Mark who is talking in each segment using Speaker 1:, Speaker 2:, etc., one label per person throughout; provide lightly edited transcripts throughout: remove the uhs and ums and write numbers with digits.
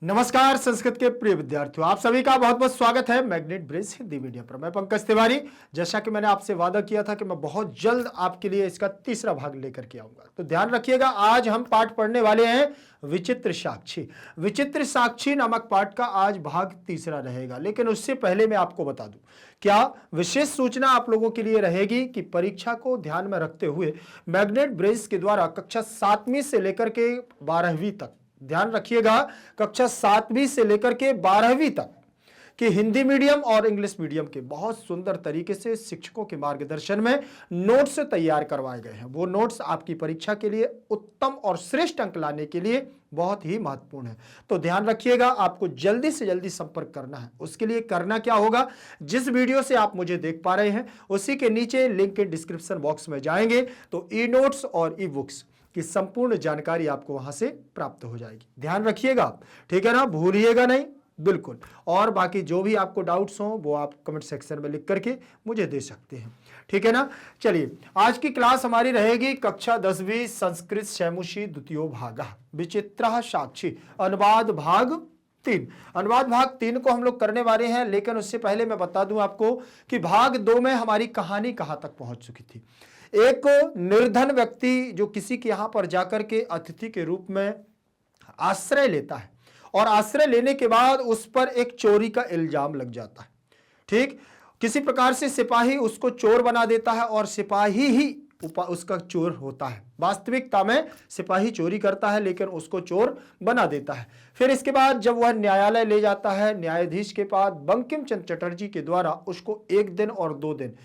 Speaker 1: नमस्कार संस्कृत के प्रिय विद्यार्थियों, आप सभी का बहुत बहुत स्वागत है मैग्नेट ब्रिज हिंदी मीडिया पर। मैं पंकज तिवारी। जैसा कि मैंने आपसे वादा किया था कि मैं बहुत जल्द आपके लिए इसका तीसरा भाग लेकर के आऊंगा, तो ध्यान रखिएगा। आज हम पाठ पढ़ने वाले हैं विचित्र साक्षी। विचित्र साक्षी नामक पाठ का आज भाग तीसरा रहेगा, लेकिन उससे पहले मैं आपको बता दूं, क्या विशेष सूचना आप लोगों के लिए रहेगी कि परीक्षा को ध्यान में रखते हुए मैग्नेट ब्रिज के द्वारा कक्षा 7वीं से लेकर के 12वीं तक, ध्यान रखिएगा, कक्षा 7वीं से लेकर के 12वीं तक कि हिंदी मीडियम और इंग्लिश मीडियम के बहुत सुंदर तरीके से शिक्षकों के मार्गदर्शन में नोट्स तैयार करवाए गए हैं। वो नोट्स आपकी परीक्षा के लिए उत्तम और श्रेष्ठ अंक लाने के लिए बहुत ही महत्वपूर्ण है। तो ध्यान रखिएगा, आपको जल्दी से जल्दी संपर्क करना है। उसके लिए करना क्या होगा, जिस वीडियो से आप मुझे देख पा रहे हैं उसी के नीचे लिंक के डिस्क्रिप्शन बॉक्स में जाएंगे तो ई नोट्स और ई बुक्स की संपूर्ण जानकारी आपको वहां से प्राप्त हो जाएगी। ध्यान रखिएगा, ठीक है ना, भूलिएगा नहीं, बिल्कुल। और बाकी जो भी आपको डाउट्स हो वो आप कमेंट सेक्शन में लिख करके मुझे दे सकते हैं, ठीक है ना। चलिए, आज की क्लास हमारी रहेगी कक्षा 10वीं संस्कृत शैमुषी द्वितीयो भाग विचित्र साक्षी अनुवाद भाग 3। अनुवाद भाग 3 को हम लोग करने वाले हैं, लेकिन उससे पहले मैं बता दूं आपको कि भाग 2 में हमारी कहानी कहां तक पहुंच चुकी थी। एक निर्धन व्यक्ति जो किसी के यहां पर जाकर के अतिथि के रूप में आश्रय लेता है और आश्रय लेने के बाद उस पर एक चोरी का इल्जाम लग जाता है। ठीक, किसी प्रकार से सिपाही उसको चोर बना देता है और सिपाही ही उसका चोर होता है। वास्तविकता में सिपाही चोरी करता है लेकिन उसको चोर बना देता है। फिर इसके बाद जब वह न्यायालय ले जाता है, न्यायाधीश के पास बंकिम चंद्र चटर्जी के द्वारा उसको 1 दिन और 2 दिन,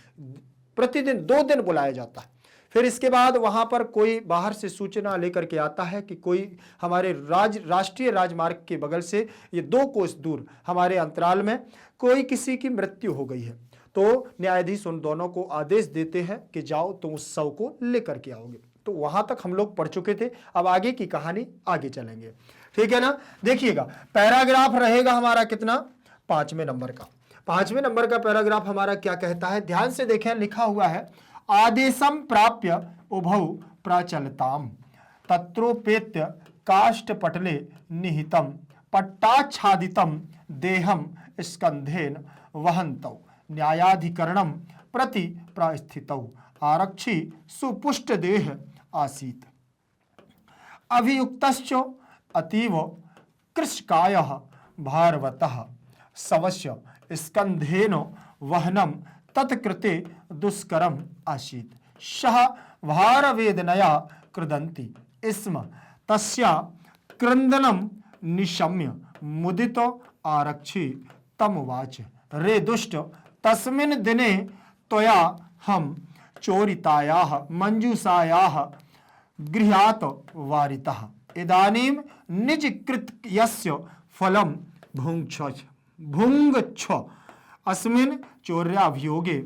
Speaker 1: प्रतिदिन 2 दिन बुलाया जाता है। फिर इसके बाद वहां पर कोई बाहर से सूचना लेकर के आता है कि कोई हमारे राष्ट्रीय राजमार्ग के बगल से ये 2 कोस दूर हमारे अंतराल में कोई किसी की मृत्यु हो गई है। तो न्यायाधीश उन दोनों को आदेश देते हैं कि जाओ तुम उस शव को लेकर के आओगे। तो वहां तक हम लोग पढ़ चुके थे, अब आगे की कहानी आगे चलेंगे, ठीक है ना। देखिएगा, पैराग्राफ रहेगा हमारा कितना, 5वें नंबर का। 5वें नंबर का पैराग्राफ हमारा क्या कहता है, ध्यान से देखें। लिखा हुआ है, आदेशम प्राप्य उभौ प्रचलताम तत्रोपेत्य काष्ठपटले निहितम पट्टाच्छादितम देहम स्कंधेन वहन्तौ न्यायाधिकरणम प्रति प्रस्थितौ आरक्षी सुपुष्ट देह आसीत्। अभियुक्तश्च अतीव कृशकायः भारवतः शवस्य स्कंधेन वहनम तत्कृते दुष्करम आसीत्। सः भारवेदनया कृदन्ति स्म तस्या क्रंदनम निशम्य मुदितो आरक्षी तमुवाच, रे दुष्ट तस्मिन् दिने त्वया हम चोरितायाः मंजूषायाः गृहात् वारितः इदानीं निजकृत्यस्य फलं भुङ्क्ष अस्मिन् चौर्याभियोगे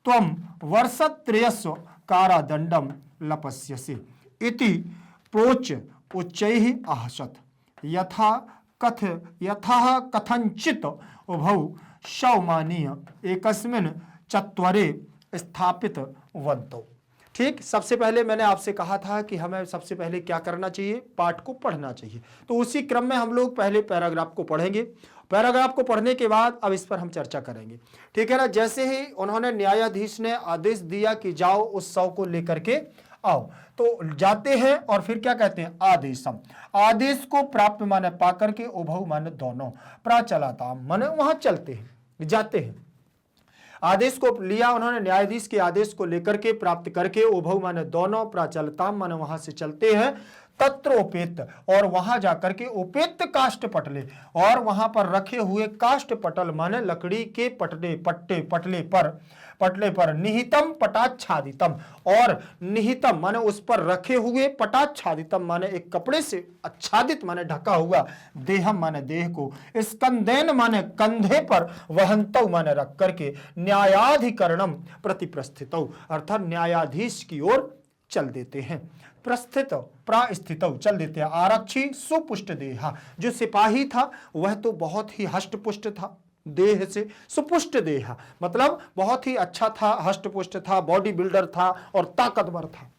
Speaker 1: त्वं वर्षत्रयस्य कारादण्डं लपस्यसि इति प्रोच्य उच्चैः अहसत्। यथा कथञ्चित् उभौ शवमानीय एकस्मिन् चत्वरे स्थापितवन्तौ। ठीक, सबसे पहले मैंने आपसे कहा था कि हमें सबसे पहले क्या करना चाहिए, पाठ को पढ़ना चाहिए। तो उसी क्रम में हम लोग पहले पैराग्राफ को पढ़ेंगे। पैराग्राफ को पढ़ने के बाद अब इस पर हम चर्चा करेंगे, ठीक है ना। जैसे ही उन्होंने, न्यायाधीश ने आदेश दिया कि जाओ उस शव को लेकर के आओ, तो जाते हैं और फिर क्या कहते हैं, आदेशम, आदेश को प्राप्त माने पाकर के, उभौ माने दोनों, प्रचलताम माने वहां चलते हैं, जाते हैं। आदेश को लिया उन्होंने, न्यायाधीश के आदेश को लेकर के, प्राप्त करके, उभौ माने दोनों, प्रचलताम माने वहां से चलते हैं, तत्रोपेत और वहां जाकर के, उपेत काष्ठपटले और वहां पर रखे हुए काष्ठपटल माने लकड़ी के पटले पर निहितम पटाच्छादितम और निहितम माने उस पर रखे हुए, पटाच्छादितम माने एक कपड़े से आच्छादित माने ढका हुआ, देहम माने देह को, स्कंदेन माने कंधे पर, वहंतौ माने रख करके, न्यायाधिकरणम प्रति प्रस्थितौ अर्थात न्यायाधीश की ओर चल देते हैं। प्रस्थित चल देते हैं। आरक्षी सुपुष्ट देहा, जो सिपाही था वह तो बहुत ही हष्टपुष्ट था, देह से, सुपुष्ट देहा मतलब बहुत ही अच्छा था, हष्टपुष्ट था, बॉडी बिल्डर था और ताकतवर था।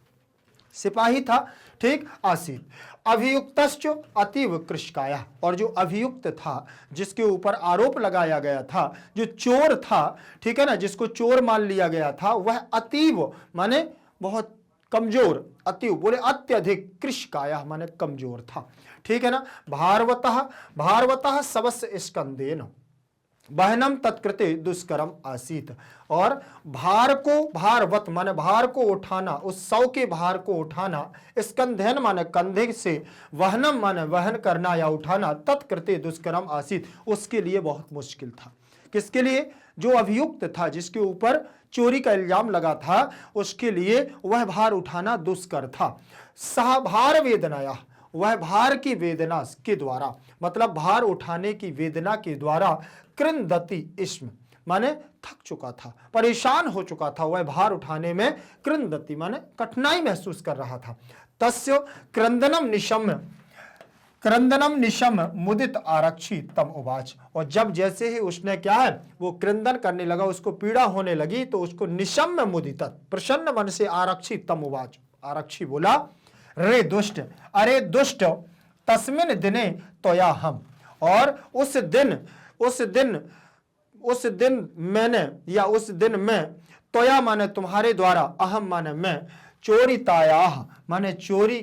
Speaker 1: सिपाही था, ठीक। आसीत अभियुक्तश्च अतीव कृशकाया, और जो अभियुक्त था, जिसके ऊपर आरोप लगाया गया था, जो चोर था, ठीक है ना, जिसको चोर मान लिया गया था, वह अतीव माने बहुत कमजोर, अतीव बोले अत्यधिक, कृशकाया माने कमजोर था, ठीक है ना। भारवतः भारवतः सबस्य स्कंदेन बहनम तत्कृते दुष्करम आसीत, और भार को, भारवत माने भार को उठाना, उस 100 के भार को उठाना, स्कंधेन माने कंधे से, वहनम माने वहन करना या उठाना, तत्कृते दुष्करम आसीत, उसके लिए बहुत मुश्किल था। किसके लिए? जो अभियुक्त था, जिसके ऊपर चोरी का इल्जाम लगा था, उसके लिए वह भार उठाना दुष्कर था। सह भार वेदनाया, वह भार की वेदना के द्वारा, मतलब भार उठाने की वेदना के द्वारा, कृंदति इस्म माने थक चुका था, परेशान हो चुका था, वह भार उठाने में कृंदति माने कठिनाई महसूस कर रहा था। तस्य क्रंदनम निशम मुदित आरक्षी तम उवाच, और जब जैसे ही उसने क्या है वो क्रंदन करने लगा, उसको पीड़ा होने लगी, तो उसको निशम मुदित प्रसन्न मन से आरक्षी तम उवाच, आरक्षी बोला, रे दुष्ट, अरे दुष्ट, तस्मिन दिने तोया हम, और उस दिन मैंने, या उस दिन मैं, तोया माने तुम्हारे द्वारा, अहम माने मैं, चोरितायाह माने चोरी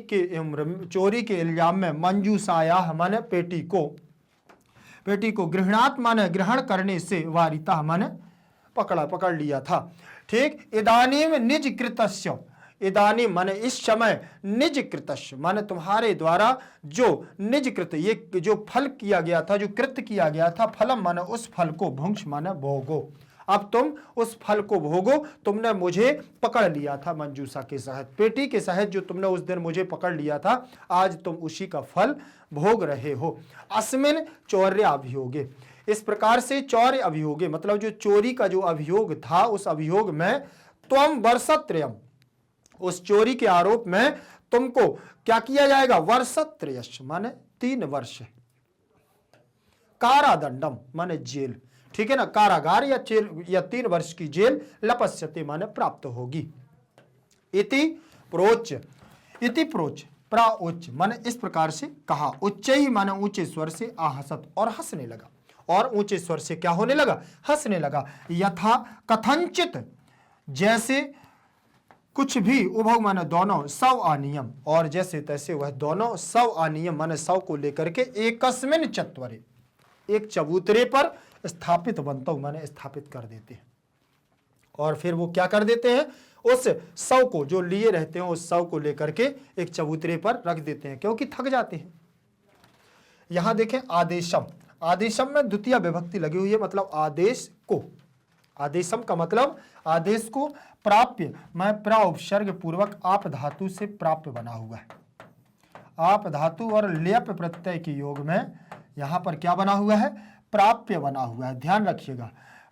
Speaker 1: के इल्जाम में, मंजूसायाह माने पेटी को, गृहणात माने ग्रहण करने से, वारिता माने पकड़ लिया था, ठीक। इदानीम निज कृतस्य, इदानी माने इस समय, निज कृतस्य माने तुम्हारे द्वारा जो निज कृत, ये जो फल किया गया था, जो कृत्य किया गया था, फलम माने उस फल को, भुंक्ष माने भोगो, अब तुम उस फल को भोगो, तुमने मुझे पकड़ लिया था मंजूसा के शहद, पेटी के शहद जो तुमने उस दिन मुझे पकड़ लिया था, आज तुम उसी का फल भोग रहे हो। अस्मिन चौर्य अभियोगे, इस प्रकार से चौर्य अभियोगे मतलब जो चोरी का जो अभियोग था, उस अभियोग में त्वम वर्षत्रयम, उस चोरी के आरोप में तुमको क्या किया जाएगा, वर्षत्रयश माने 3 वर्ष, कारादंडम माने जेल, ठीक है ना, कारागार या 3 वर्ष की जेल, लपस्यते माने प्राप्त होगी। इति प्रोच, प्राउच्च माने इस प्रकार से कहा, उच्च ही माने ऊंचे स्वर से, आहसत और हंसने लगा, और ऊंचे स्वर से क्या होने लगा, हंसने लगा। यथा कथंचित, जैसे कुछ भी, उभव माने दोनों, सव आनियम, और जैसे तैसे वह दोनों, सव आनियम माने 100 को लेकर के, एकस्मिन चत्वरे, एक चबूतरे पर स्थापित बनता माने स्थापित कर देते हैं, और फिर वो क्या कर देते हैं, उस 100 को जो लिए रहते हैं, उस 100 को लेकर के एक चबूतरे पर रख देते हैं, क्योंकि थक जाते हैं। यहां देखें आदेशम, आदेशम में द्वितीय विभक्ति लगी हुई है, मतलब आदेश को, आदेशम का मतलब आदेश को, प्राप्य मैं प्रा उपसर्ग पूर्वक आप धातु से प्राप्य बना हुआ है, आप धातु और लेप प्रत्यय के योग में यहां पर क्या बना हुआ है, प्राप्य बना हुआ है, ध्यान रखिएगा।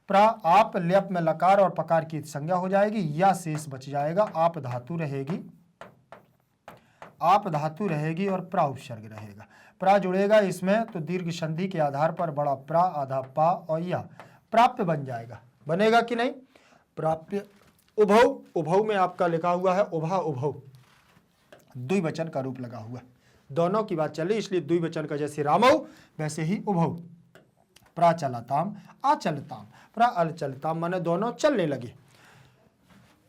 Speaker 1: प्रा आप लेप में लकार और पकार की संज्ञा हो जाएगी, या शेष बच जाएगा, आप धातु रहेगी, आप धातु रहेगी और प्रा उपसर्ग रहेगा, प्रा जुड़ेगा इसमें तो दीर्घ संधि के आधार पर बड़ा प्रा आधा पा और या प्राप्य बन जाएगा, बनेगा कि नहीं, प्राप्य। उभव, उभव में आपका लिखा हुआ है उभा उभव, द्विवचन का रूप लगा हुआ है, दोनों की बात चली, इसलिए द्विवचन का जैसे रामव वैसे ही उभव। प्राचलताम आचलताम, प्राचलताम माने दोनों चलने लगे।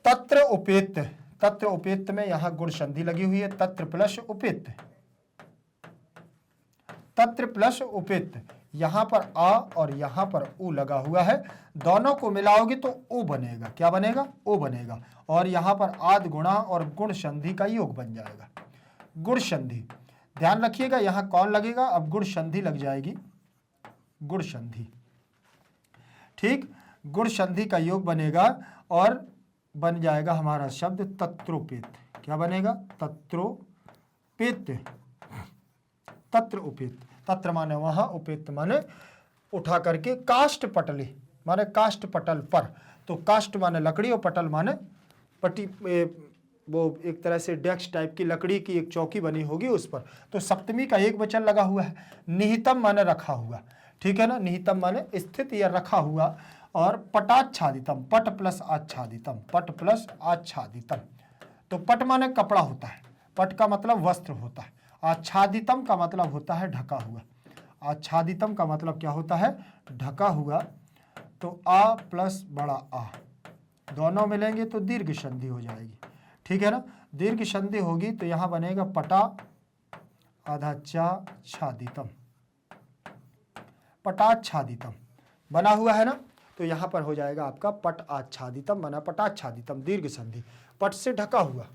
Speaker 1: तत्र उपेत्य, तत्र उपेत्य में यहां गुण संधि लगी हुई है, तत्र प्लस उपेत्य, तत्र प्लस उपेत्य, यहां पर आ और यहां पर उ लगा हुआ है, दोनों को मिलाओगे तो ओ बनेगा, क्या बनेगा, ओ बनेगा, और यहां पर आद गुणा और गुण संधि का योग बन जाएगा, गुण संधि, ध्यान रखिएगा यहां कौन लगेगा, अब गुण संधि लग जाएगी, गुण संधि, ठीक, गुण संधि का योग बनेगा और बन जाएगा हमारा शब्द तत्रोपेत, क्या बनेगा, तत्रोपेत, तत्र उपेत, तत्र माने वहां, उपेत माने उठा करके, काष्ठ पटले माने काष्ठ पटल पर, तो काष्ठ माने लकड़ी और पटल माने पट्टी, वो एक तरह से डेस्क टाइप की लकड़ी की एक चौकी बनी होगी उस पर, तो सप्तमी का एक वचन लगा हुआ है। निहितम माने रखा हुआ, ठीक है ना, निहितम माने स्थित या रखा हुआ, और पटाच्छादितम, पट प्लस आच्छादितम, पट प्लस आच्छादितम, तो पट माने कपड़ा होता है, पट का मतलब वस्त्र होता है। आच्छादितम का मतलब होता है ढका हुआ, आच्छादितम का मतलब क्या होता है, ढका हुआ। तो आ प्लस बड़ा आ दोनों मिलेंगे तो दीर्घ संधि हो जाएगी, ठीक है ना। दीर्घ संधि होगी तो यहां बनेगा पटा आच्छादितम, पटाच्छादितम बना हुआ है ना। तो यहां पर हो जाएगा आपका पट आच्छादितम बना पटाच्छादितम, दीर्घ संधि, पट से ढका हुआ।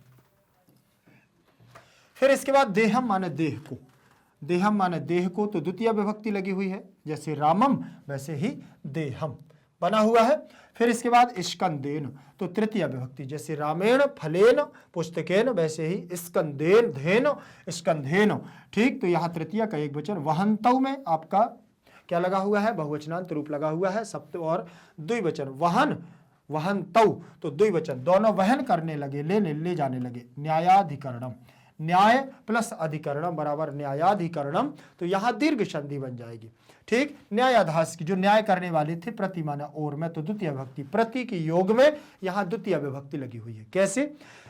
Speaker 1: फिर इसके बाद देहम माने देह को, देहम माने देह को, तो द्वितीय विभक्ति लगी हुई है, जैसे रामम वैसे ही देहम बना हुआ है। फिर इसके बाद स्कंदेन, तो तृतीय विभक्ति, जैसे रामेण फलेन पुस्तकेन वैसे ही स्कंदेन धेन स्कंधेन, ठीक। तो यहाँ तृतीय का एक वचन। वहंतौ में आपका क्या लगा हुआ है, बहुवचनांत रूप लगा हुआ है, सप्त और द्विवचन। वहन वहंतौ तो द्विवचन, दोनों वहन करने लगे, ले जाने लगे। न्यायाधिकरणम, न्याय प्लस अधिकरणम बराबर न्यायाधिकरणम, तो यहां दीर्घ संधि बन जाएगी, ठीक। न्यायाधास की जो न्याय करने वाले थे, प्रति माना और में, तो द्वितीय विभक्ति, प्रति की योग में यहां द्वितीय विभक्ति लगी हुई है। कैसे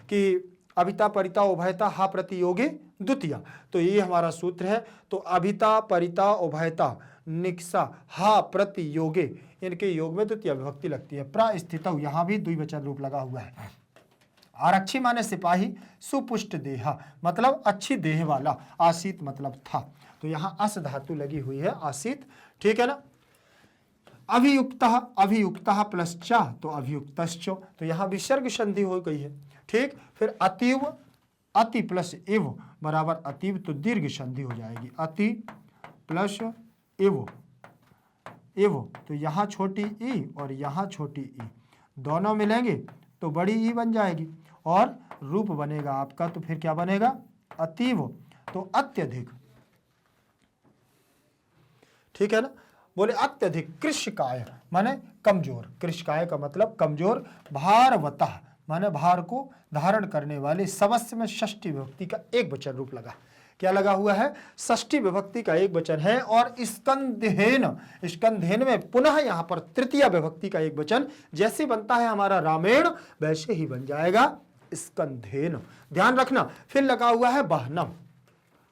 Speaker 1: कि अभिता परिता उभयता हा प्रति योगे द्वितीय, तो ये हमारा सूत्र है। तो अभिता परिता उभयता निक्सा हा प्रति योगे, इनके योग में द्वितीय विभक्ति लगती है। प्रस्थितौ यहां भी द्विवचन रूप लगा हुआ है। आरक्षी माने सिपाही, सुपुष्ट देहा मतलब अच्छी देह वाला, आसीत मतलब था, तो यहां अस धातु लगी हुई है, आसीत, ठीक है ना। अभियुक्तः, अभियुक्तः प्लस चा तो अभियुक्तश्च, तो यहां विसर्ग संधि हो गई है, ठीक। फिर अतीव, अति प्लस इव बराबर अतीव, तो दीर्घ संधि हो जाएगी, अति प्लस इव, इव, तो यहां छोटी ई और यहां छोटी ई दोनों मिलेंगे तो बड़ी ई बन जाएगी, और रूप बनेगा आपका, तो फिर क्या बनेगा, अतीव, तो अत्यधिक, ठीक है ना। बोले अत्यधिक, कृष्यकाय माने कमजोर, कृष्यकाय का मतलब कमजोर, भारवतः माने भार को धारण करने वाले, सवस्य में षष्ठी विभक्ति का एक वचन रूप लगा, क्या लगा हुआ है, षष्ठी विभक्ति का एक वचन है। और स्कंधेन, स्कंधेन में पुनः यहां पर तृतीय विभक्ति का एक वचन, जैसे बनता है हमारा रामेण वैसे ही बन जाएगा स्कंधेन, ध्यान रखना। फिर लगा हुआ है वहनम,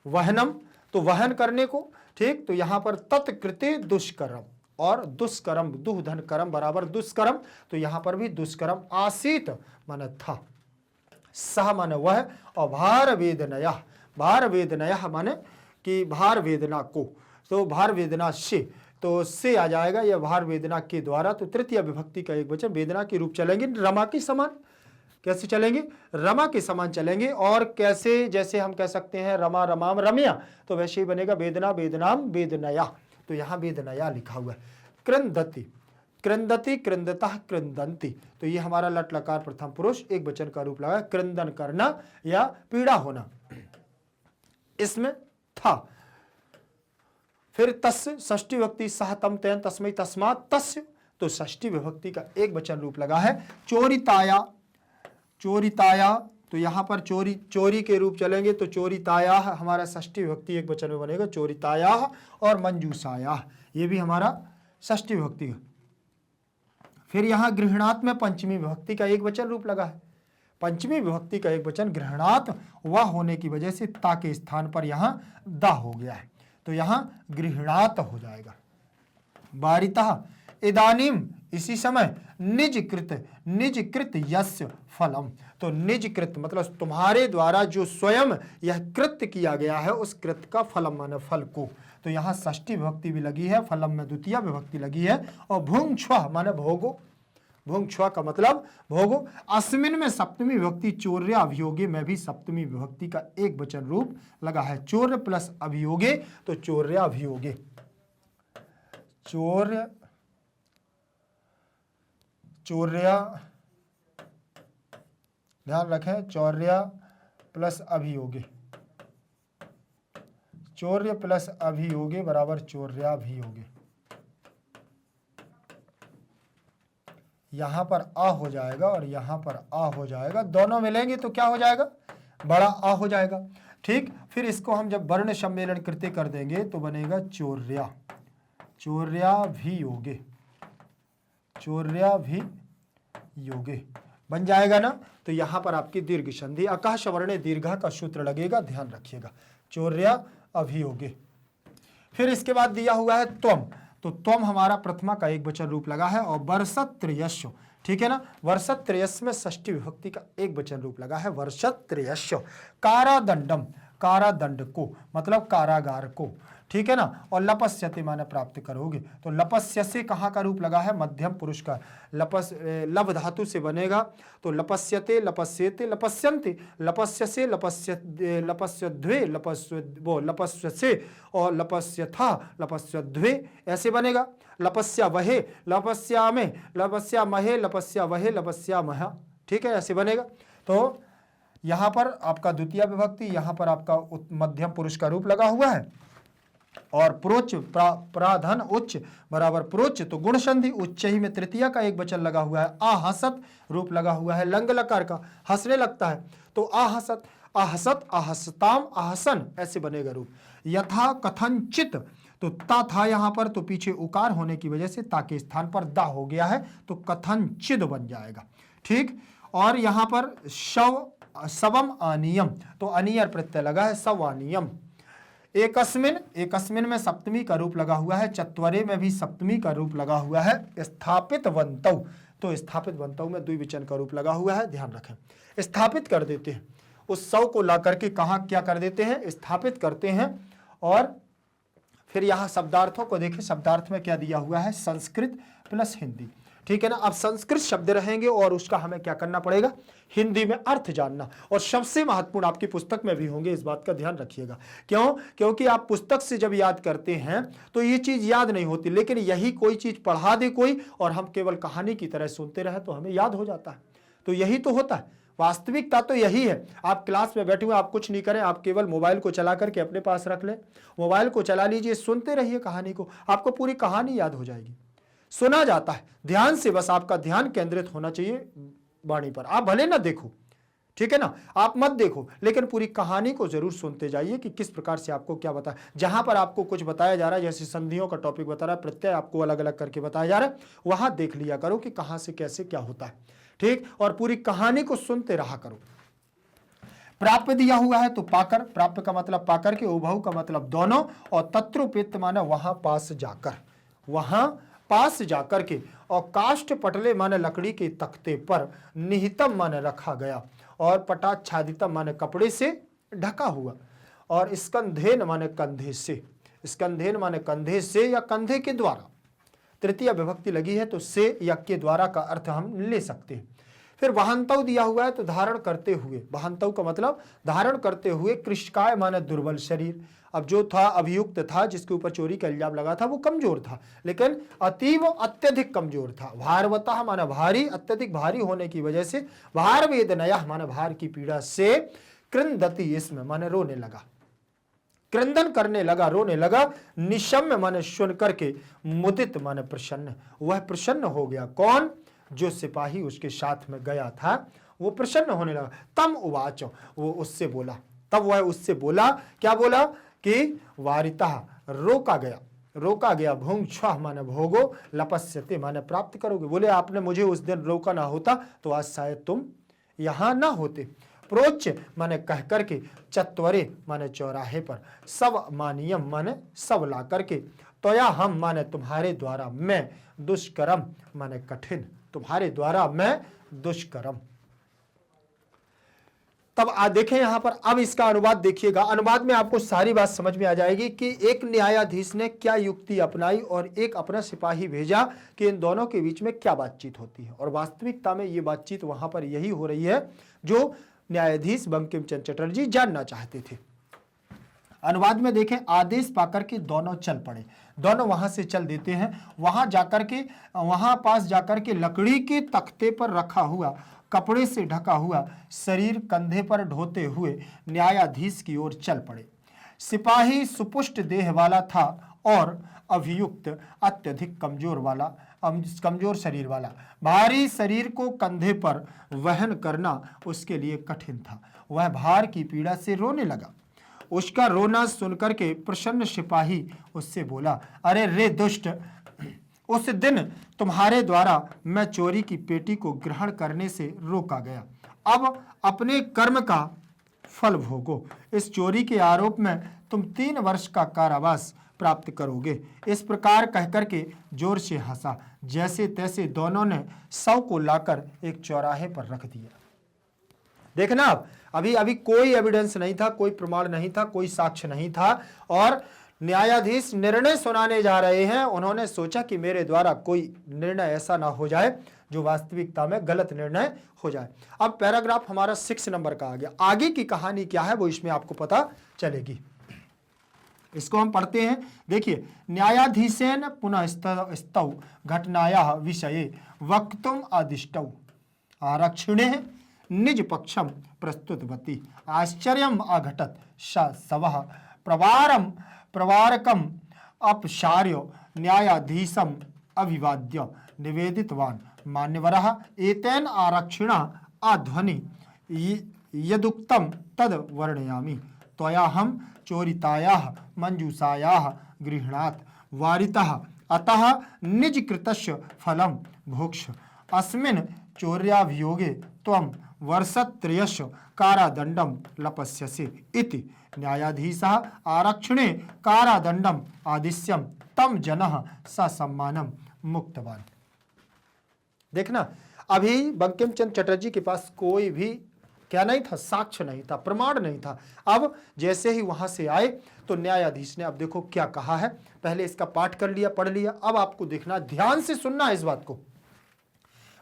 Speaker 1: वहनम तो वहन करने को, ठीक। तो यहां पर तत्कृते दुष्कर्म, और दुष्कर्म दुहधन कर्म बराबर दुष्कर्म, तो यहां पर भी दुष्कर्म। आसीत माने था, सह माने वह, और भार वेदनया, भार वेदनया माने कि भार वेदना को, तो भार वेदना से, तो से आ जाएगा यह भार वेदना के द्वारा, तो तृतीय विभक्ति का एक वचन, वेदना के रूप चलेंगे रमा के समान। कैसे चलेंगे, रमा के समान चलेंगे। और कैसे, जैसे हम कह सकते हैं रमा रमाम रम्या, तो वैसे ही बनेगा वेदना वेदनाम वेदनया, तो यहां वेदनया लिखा हुआ है। क्रंदति, क्रंदति क्रंदतः क्रंदंती, तो ये हमारा लट लकार प्रथम पुरुष एक वचन का रूप लगा, क्रंदन करना या पीड़ा होना, इसमें था। फिर तस्य, षष्ठी विभक्ति, सह तम तेन तस्मै तस्मात् तस्य, तो षष्ठी विभक्ति का एक वचन रूप लगा है। चोरिताया, चोरिताया, तो यहां पर चोरी, चोरी के रूप चलेंगे, तो चोरिताया हमारा षष्ठी विभक्ति एक वचन में बनेगा, चोरिताया। और मंजूसाया, ये भी हमारा षष्ठी विभक्ति है। फिर यहां गृहणात में पंचमी विभक्ति का एक वचन रूप लगा है, पंचमी विभक्ति का एक वचन गृहणात वह होने की वजह से ता के स्थान पर यहां दा हो गया है, तो यहां गृहणात हो जाएगा। बारितः इदानीम इसी समय, निजकृत यस्य फलम, तो निजकृत मतलब तुम्हारे द्वारा जो स्वयं यह कृत्य किया गया है उस कृत्य का फलम माने फल को, तो यहाँ षष्ठी विभक्ति भी लगी है, फलम में द्वितीय विभक्ति लगी है। और भुंक्ष्व माने भोगो, भुंक्ष्व का मतलब भोगो। अस्मिन में सप्तमी विभक्ति, चौर्य अभियोगे में भी सप्तमी विभक्ति का एक वचन रूप लगा है, चौर्य प्लस अभियोगे, तो चौर्य अभियोगे, चौर्य, चौर्य, ध्यान रखें, चौर्य प्लस अभियोगे, चौर्य प्लस अभियोगे बराबर चौर्याभियोगे, यहां पर आ हो जाएगा और यहां पर आ हो जाएगा, दोनों मिलेंगे तो क्या हो जाएगा, बड़ा आ हो जाएगा, ठीक। फिर इसको हम जब वर्ण सम्मेलन कृत्य कर देंगे तो बनेगा चौर्या, चौर्याभियोगे, चौर्याभियोगे, बन जाएगा ना। तो यहां पर आपकी दीर्घ संधि अकः सवर्णे दीर्घा का सूत्र लगेगा, ध्यान रखिएगा, चौर्य अभियोगे। फिर इसके बाद दिया हुआ है त्वम, तो त्वम हमारा प्रथमा का एक वचन रूप लगा है और वर्षत्रयस्व, ठीक है ना, वर्षत्रयस्व में षष्ठी विभक्ति का एक वचन रूप लगा है, वर्षत्रयस्व। कारादंडम, कारादंड को मतलब कारागार को, ठीक है ना। और लपस्यते माने प्राप्त करोगे, तो लपस्यसे कहाँ का रूप लगा है, मध्यम पुरुष का, लब धातु से बनेगा, तो लपस्यते, लपस्यते, लपस्यन्ते, लपस्यसे, लपस्यध्वे, लपस्यसे और लपस्यथा, लपस्यध्वे, ऐसे बनेगा। लपस्या वहे, लपस्यामे, लपस्यामहे, लपस्यावहे, लपस्यामह, ठीक है, ऐसे बनेगा। तो यहाँ पर आपका द्वितीय विभक्ति, यहाँ पर आपका मध्यम पुरुष का रूप लगा हुआ है। और प्रोच, प्राधन उच्च बराबर प्रोच, तो गुण संधि उच्च ही में तृतीया का एक वचन लगा हुआ है। आहसत रूप लगा हुआ है लंग लकार का, हंसने लगता है, तो आहसत, आहसत, आहसताम, आहसन, ऐसे बनेगा रूप। यथा कथनचित, तो ता था यहाँ पर, तो पीछे उकार होने की वजह से ता के स्थान पर दा हो गया है, तो कथनचिद बन जाएगा, ठीक। और यहाँ पर शव, सवम अनियम, तो अनियर प्रत्यय लगा है, सवानियम। एकस्मिन, एकस्मिन में सप्तमी का रूप लगा हुआ है, चत्वरे में भी सप्तमी का रूप लगा हुआ है। स्थापित वंतौ, तो स्थापित वंतौ में द्विवचन का रूप लगा हुआ है, ध्यान रखें। स्थापित कर देते हैं, उस सौ को ला करके कहाँ क्या कर देते हैं, स्थापित करते हैं। और फिर यहाँ शब्दार्थों को देखें, शब्दार्थ में क्या दिया हुआ है, संस्कृत प्लस हिंदी, ठीक है ना। अब संस्कृत शब्द रहेंगे और उसका हमें क्या करना पड़ेगा, हिंदी में अर्थ जानना, और सबसे महत्वपूर्ण आपकी पुस्तक में भी होंगे, इस बात का ध्यान रखिएगा। क्यों, क्योंकि आप पुस्तक से जब याद करते हैं तो ये चीज याद नहीं होती, लेकिन यही कोई चीज पढ़ा दे कोई और हम केवल कहानी की तरह सुनते रहे तो हमें याद हो जाता है। तो यही तो होता है, वास्तविकता तो यही है। आप क्लास में बैठे हुए, आप कुछ नहीं करें, आप केवल मोबाइल को चला करके अपने पास रख लें, मोबाइल को चला लीजिए, सुनते रहिए कहानी को, आपको पूरी कहानी याद हो जाएगी। सुना जाता है ध्यान से, बस आपका ध्यान केंद्रित होना चाहिए वाणी पर। आप भले ना देखो, ठीक है ना, आप मत देखो, लेकिन पूरी कहानी को जरूर सुनते जाइए कि किस प्रकार से आपको क्या बताया। जहां पर आपको कुछ बताया जा रहा है, जैसे संधियों का टॉपिक बता रहा है, प्रत्यय आपको अलग अलग करके बताया जा रहा है, वहां देख लिया करो कि कहां से कैसे क्या होता है, ठीक। और पूरी कहानी को सुनते रहा करो। प्राप्य दिया हुआ है, तो पाकर, प्राप्य का मतलब पाकर के, उभव का मतलब दोनों, और तत्रोपेत माना वहां पास जाकर, वहां पास जाकर के। और काष्ठ पटले माने लकड़ी के तख्ते पर, निहितम माने रखा गया, और पटाच्छादितम माने कपड़े से ढका हुआ, और स्कंधेन माने कंधे से, स्कंधेन माने कंधे से या कंधे के द्वारा, तृतीय विभक्ति लगी है तो से या के द्वारा का अर्थ हम ले सकते हैं। फिर वहंतव दिया हुआ है, तो धारण करते हुए, वहंतव का मतलब धारण करते हुए। कृष्काय माने दुर्बल शरीर, अब जो था अभियुक्त था, जिसके ऊपर चोरी का इल्जाम लगा था, वो कमजोर था, लेकिन अतीव अत्यधिक कमजोर था। भारवतः माने भारी, अत्यधिक भारी होने की वजह से। भार वेदनया माने भार की पीड़ा से। कृंदति इसमें माने रोने लगा, क्रंदन करने लगा, रोने लगा। निशम्य माने सुन करके। मुदित माने प्रसन्न, वह प्रसन्न हो गया। कौन, जो सिपाही उसके साथ में गया था, वो प्रसन्न होने लगा। तम उवाच, वो उससे बोला, तब वह उससे बोला, क्या बोला कि वारिता, रोका गया, रोका गया। भूंग छह माने भोगो, लपस्यते माने प्राप्त करोगे। बोले आपने मुझे उस दिन रोका ना होता तो आज शायद तुम यहां ना होते। प्रोच माने कह करके, चत्वरे माने चौराहे पर, सब मानियम माने सब ला करके, तोया हम माने तुम्हारे द्वारा, मैं दुष्कर्म माने कठिन, तुम्हारे द्वारा मैं दुष्कर्म। तब देखें यहां पर, अब इसका अनुवाद देखिएगा। अनुवाद में आपको सारी बात समझ में आ जाएगी कि एक न्यायाधीश ने क्या युक्ति अपनाई और एक अपना सिपाही भेजा कि इन दोनों के बीच में क्या बातचीत होती है। और वास्तविकता में ये बातचीत वहां पर यही हो रही है जो न्यायाधीश बंकिम चंद्र चटर्जी जानना चाहते थे। अनुवाद में देखें, आदेश पाकर के दोनों चल पड़े, दोनों वहां से चल देते हैं। वहां जाकर के, वहां पास जाकर के लकड़ी के तख्ते पर रखा हुआ, कपड़े से ढका हुआ शरीर कंधे पर ढोते हुए न्यायाधीश की ओर चल पड़े। सिपाही सुपुष्ट देह वाला था और अभियुक्त अत्यधिक कमजोर शरीर वाला। भारी शरीर को कंधे पर वहन करना उसके लिए कठिन था। वह भार की पीड़ा से रोने लगा। उसका रोना सुनकर के प्रसन्न सिपाही उससे बोला, अरे रे दुष्ट, उस दिन तुम्हारे द्वारा मैं चोरी की पेटी को ग्रहण करने से रोका गया। अब अपने कर्म का फल भोगो। इस चोरी के आरोप में तुम 3 वर्ष का कारावास प्राप्त करोगे। इस प्रकार कहकर के जोर से हंसा। जैसे तैसे दोनों ने शव को लाकर एक चौराहे पर रख दिया। देखना, अभी कोई एविडेंस नहीं था, कोई प्रमाण नहीं था, कोई साक्ष्य नहीं था, और न्यायाधीश निर्णय सुनाने जा रहे हैं। उन्होंने सोचा कि मेरे द्वारा कोई निर्णय ऐसा ना हो जाए जो वास्तविकता में गलत निर्णय हो जाए। अब पैराग्राफ हमारा 6 नंबर का आ गया। आगे की कहानी क्या है वो इसमें आपको पता चलेगी। इसको हम पढ़ते हैं। देखिए, न्यायाधीशेन पुनः स्तौ घटनायाः विषये वक्तुम आदिष्टौ आरक्षिणे निज पक्षम प्रस्तुतवती आश्चर्यम आघटत सवः प्रवारकम अपसार्य न्यायाधीशम अभिवाद्य निवेदितवान मान्यवरः एतेन आरक्षिणा आध्वनि यदुक्तं तद वर्णयामि त्वयाहं चोरितायाः मंजूषायाः गृह्णात् वारितः अतः निजकृतस्य फलं भोक्ष अस्मिन् चौर्याभियोगे त्वं वर्षत्रयस्य कारादण्डं लपस्यसि इति न्यायाधीशः आरक्षणे कारादण्डम् आदिश्यं तम जनः ससम्मानं मुक्तवान। देखना, अभी बंकिम चंद्र चटर्जी के पास कोई भी क्या नहीं था, साक्ष्य नहीं था, प्रमाण नहीं था। अब जैसे ही वहां से आए तो न्यायाधीश ने, अब देखो क्या कहा है, पहले इसका पाठ कर लिया, पढ़ लिया, अब आपको देखना, ध्यान से सुनना इस बात को।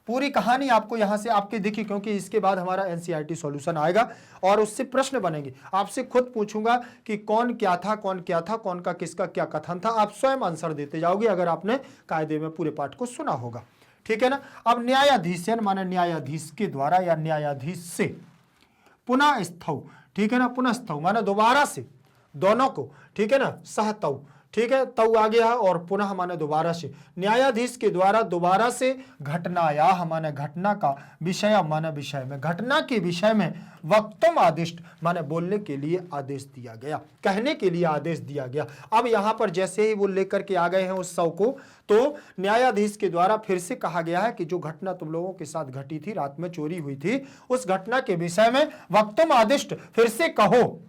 Speaker 1: पूरी कहानी आपको यहां से आपके दिखी, क्योंकि इसके बाद हमारा एनसीईआरटी सॉल्यूशन आएगा और उससे प्रश्न बनेंगे। आपसे खुद पूछूंगा कि कौन क्या था, कौन क्या था, कौन का किसका क्या कथन था, आप स्वयं आंसर देते जाओगे अगर आपने कायदे में पूरे पाठ को सुना होगा। ठीक है ना। अब न्यायाधीश माने न्यायाधीश के द्वारा या न्यायाधीश से पुनः स्थौ, ठीक है ना, पुनः स्थौ माने दोबारा से, दोनों को, ठीक है ना, सहतौ, ठीक है, तौ आ गया, और पुनः माने दोबारा से, न्यायाधीश के द्वारा दोबारा से घटनायाः माने घटना का, विषय माने विषय में, घटना के विषय में, वक्तुम आदिष्ट माने बोलने के लिए आदेश दिया गया, कहने के लिए आदेश दिया गया। अब यहां पर जैसे ही वो लेकर के आ गए हैं उस शव को, तो न्यायाधीश के द्वारा फिर से कहा गया है कि जो घटना तुम लोगों के साथ घटी थी, रात में चोरी हुई थी, उस घटना के विषय में वक्तुम आदिष्ट, फिर से कहो,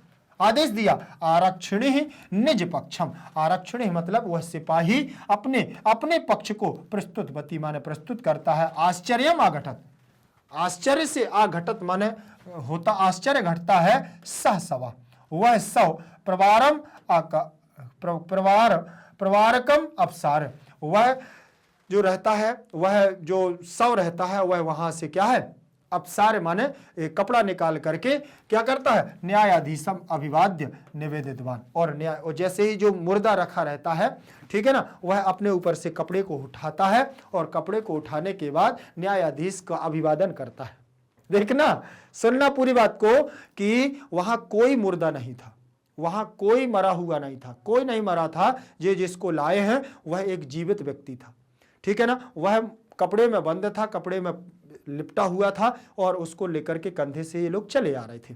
Speaker 1: आदेश दिया। आरक्षिणी निज पक्षम, आरक्षिणी मतलब वह सिपाही अपने पक्ष को प्रस्तुतवती माने प्रस्तुत करता है। आश्चर्यम आघटत, आश्चर्य से आघटत माने होता, आश्चर्य घटता है, सहसवा वह सव प्रवारकम अपसार, वह जो रहता है, वह जो सव रहता है, वह वहां से क्या है, अपसार माने एक कपड़ा निकाल करके क्या करता है, न्यायाधीशम अभिवाद्य निवेदितवान, और जैसे ही जो मुर्दा रखा रहता है, ठीक है ना, वह अपने ऊपर से कपड़े को उठाता है और कपड़े को उठाने के बाद न्यायाधीश का अभिवादन करता है। देखना, सुनना पूरी बात को, कि वहां कोई मुर्दा नहीं था, वहां कोई मरा हुआ नहीं था, कोई नहीं मरा था, ये जिसको लाए हैं वह एक जीवित व्यक्ति था, ठीक है ना, वह कपड़े में बंद था, कपड़े में लिपटा हुआ था, और उसको लेकर के कंधे से ये लोग चले आ रहे थे।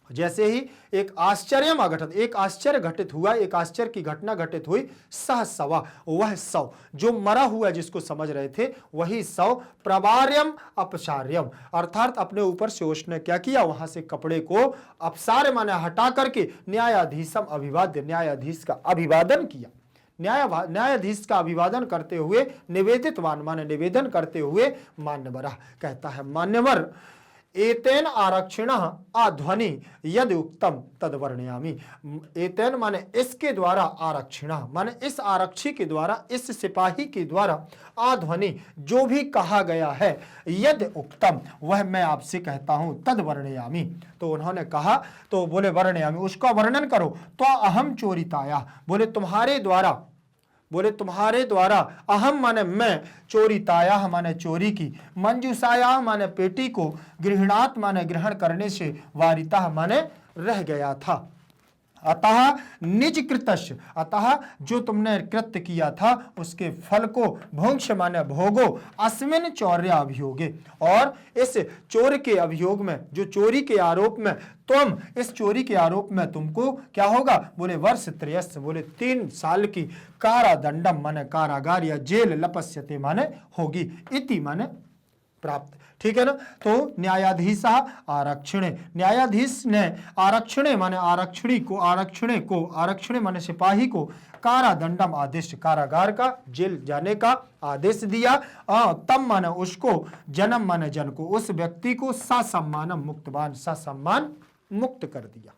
Speaker 1: जैसे ही एक आश्चर्य घटित, एक आश्चर्य घटित हुआ, एक आश्चर्य की घटना घटित हुई, सहसवा वह सव जो मरा हुआ जिसको समझ रहे थे, वही सव प्रवार्यम अपसार्यम, अर्थात अपने ऊपर से उसने क्या किया, वहां से कपड़े को अपसार्य माने हटा करके न्यायाधीशम अभिवाद्य, न्यायाधीश का अभिवादन किया, न्यायाधीश का अभिवादन करते हुए, निवेदितवान माने निवेदन करते हुए, मान्यवर कहता है, मान्यवर एतेन आरक्षिण आध्वनि यदि उक्तम तद वर्णयामि, एतेन माने इसके द्वारा, आरक्षिण माने इस आरक्षी के द्वारा, इस सिपाही के द्वारा, आध्वनि जो भी कहा गया है, यदि उक्तम वह मैं आपसे कहता हूं, तद वर्णयामि तो उन्होंने कहा, तो बोले वर्णयामि उसका वर्णन करो, तो अहम चोरिताया बोले तुम्हारे द्वारा, अहम माने मैं, चोरिताया माने चोरी की, मंजूषाया माने पेटी को, गृहणात माने ग्रहण करने से, वारिता माने रह गया था। अतः निज कृतस्य, अतः जो तुमने कृत्य किया था उसके फल को भुंक्ष माने भोगो, अस्मिन चौर्य अभियोगे, और इस चोर के अभियोग में, जो चोरी के आरोप में तुम, इस चोरी के आरोप में तुमको क्या होगा, बोले वर्ष त्रयस्य, बोले 3 साल की कारादंडम माने कारागार या जेल, लपस्यते माने होगी, इति माने प्राप्त। ठीक है ना। तो न्यायाधीश आरक्षणे, न्यायाधीश ने आरक्षणे माने आरक्षणी को, आरक्षणे माने सिपाही को कारादंडम आदेश, कारागार का, जेल जाने का आदेश दिया। तम माने उसको, जन्म माने जन को, उस व्यक्ति को ससम्मानम मुक्तवान, ससम्मान मुक्त कर दिया।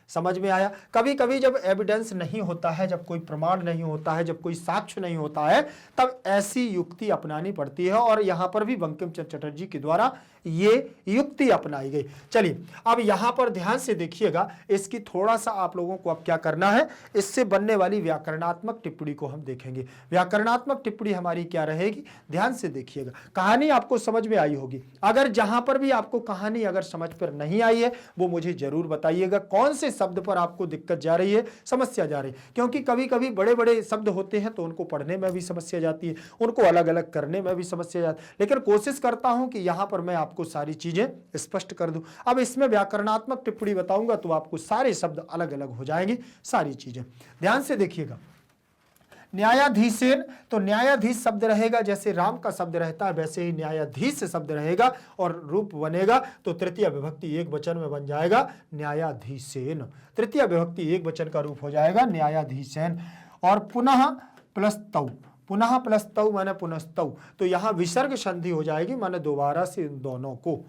Speaker 1: समझ में आया। कभी कभी जब एविडेंस नहीं होता है, जब कोई प्रमाण नहीं होता है, जब कोई साक्ष्य नहीं होता है, तब ऐसी युक्ति अपनानी पड़ती है, और यहां पर भी बंकिम चंद्र चटर्जी के द्वारा ये युक्ति अपनाई गई। चलिए अब यहां पर ध्यान से देखिएगा, इसकी थोड़ा सा आप लोगों को अब क्या करना है, इससे बनने वाली व्याकरणात्मक टिप्पणी को हम देखेंगे। व्याकरणात्मक टिप्पणी हमारी क्या रहेगी, ध्यान से देखिएगा। कहानी आपको समझ में आई होगी। अगर जहां पर भी आपको कहानी अगर समझ पर नहीं आई है, वो मुझे जरूर बताइएगा, कौन से शब्द पर आपको दिक्कत जा रही है, समस्या जा रही है। क्योंकि कभी कभी बड़े बड़े शब्द होते हैं तो उनको पढ़ने में भी समस्या जाती है, उनको अलग अलग करने में भी समस्या जाती है, लेकिन कोशिश करता हूं कि यहां पर मैं आपको सारी चीजें स्पष्ट कर दूं। अब इसमें व्याकरणात्मक टिप्पणी बताऊंगा तो आपको सारे शब्द अलग अलग हो जाएंगे, सारी चीजें ध्यान से देखिएगा। न्यायाधीशेन, तो न्यायाधीश शब्द रहेगा, जैसे राम का शब्द रहता है वैसे ही न्यायाधीश शब्द रहेगा, और रूप बनेगा तो तृतीय विभक्ति एक वचन में बन जाएगा न्यायाधीशेन, तृतीय विभक्ति एक वचन का रूप हो जाएगा न्यायाधीशेन। और पुनः प्लस तौ, पुनः प्लस तौ माने पुनस्तौ, तो यहां विसर्ग संधि हो जाएगी, माने दोबारा से इन दोनों को,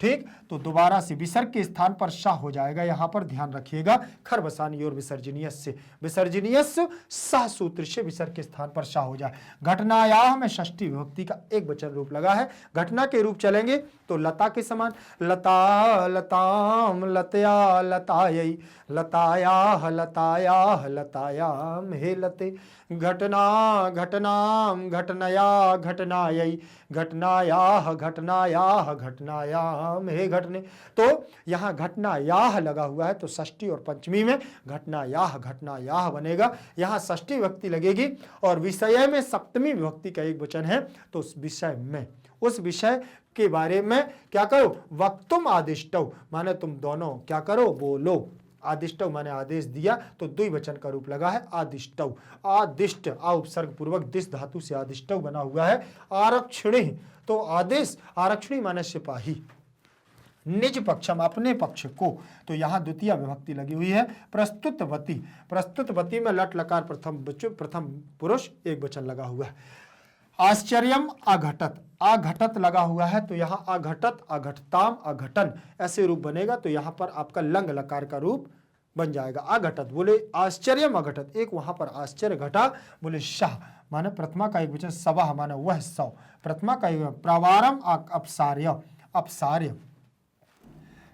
Speaker 1: ठीक। तो दोबारा से विसर्ग के स्थान पर शाह हो जाएगा, यहां पर ध्यान रखिएगा, खरबसानी और विसर्जनीय से, विसर्जनीयस शाह सूत्र से विसर्ग के स्थान पर शाह हो जाए। घटनायाह में षष्ठी विभक्ति का एक वचन रूप लगा है। घटना के रूप चलेंगे तो लता के समान, लता लताम लतया लतायै, लतायाह लतायाह लतायाम हे लते, घटना घटनाम घटनया घटनायै, घटनायाह घटनायाह घटनायाम हे घटने। तो यहाँ घटनायाह लगा हुआ है, तो षष्ठी और पंचमी में घटनायाह बनेगा। यहाँ षष्ठी विभक्ति लगेगी, और विषय में सप्तमी विभक्ति का एक वचन है, तो उस विषय में, उस विषय के बारे में क्या करो, वक्तुम आदिष्टौ, माने तुम दोनों क्या करो, बोलो। आदिष्टौ माने आदेश दिया, तो द्विवचन का रूप लगा है आदिष्टौ, आदिष्ट, आ उपसर्ग पूर्वक दिस धातु से आदिष्टौ बना हुआ है। आरक्षणी, तो आदेश, आरक्षणी माने सिपाही। निज पक्षम, अपने पक्ष को, तो यहां द्वितीय विभक्ति लगी हुई है। प्रस्तुतवती, प्रस्तुतवती में लट लकार प्रथम पुरुष एक वचन लगा हुआ है। आश्चर्यम अघटत, अघटत लगा हुआ है, तो यहाँ अघटत अघटताम अघटन ऐसे रूप बनेगा, तो यहाँ पर आपका लंग लकार का रूप बन जाएगा। अघटत बोले आश्चर्यम अघटत, एक वहां पर आश्चर्य घटा, बोले शाह माने प्रथमा का एक वचन, सवा माने वह सौ, प्रथमा का एक, प्रवारम अपसार्य, अपसार्य,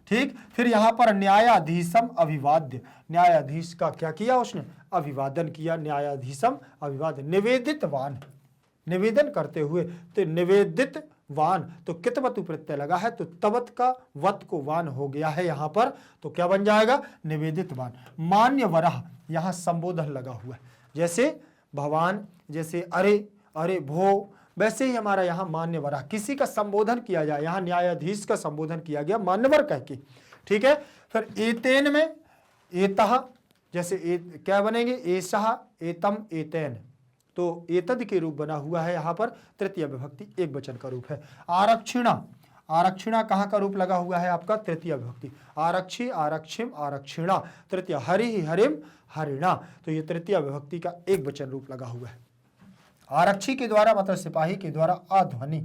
Speaker 1: ठीक। फिर यहां पर न्यायाधीशम अभिवाद्य, न्यायाधीश का क्या किया उसने, अभिवादन किया, न्यायाधीशम अभिवादन, निवेदितवान, निवेदन करते हुए, तो निवेदित वान, तो कितवतु प्रत्यय लगा है, तो तवत का वत को वान हो गया है यहां पर, तो क्या बन जाएगा, निवेदित वान। मान्य वरह, यहां संबोधन लगा हुआ है, जैसे भगवान, जैसे अरे, अरे भो, वैसे ही हमारा यहाँ मान्य वरह, किसी का संबोधन किया जाए, यहाँ न्यायाधीश का संबोधन किया गया मान्यवर कह के, ठीक है। फिर एतेन में एतः, जैसे क्या बनेंगे, एषः एतम एतेन, तो एतद के रूप बना हुआ है यहाँ पर, तृतीय विभक्ति एक वचन का रूप है। आरक्षिणा, आरक्षिणा कहाँ का रूप लगा हुआ है आपका, तृतीय विभक्ति, आरक्षी आरक्षिम आरक्षिणा, तृतीय, हरि हरिम हरिणा, तो ये तृतीय विभक्ति का एक वचन रूप लगा हुआ है। आरक्षी के द्वारा मतलब सिपाही के द्वारा अध्वनि,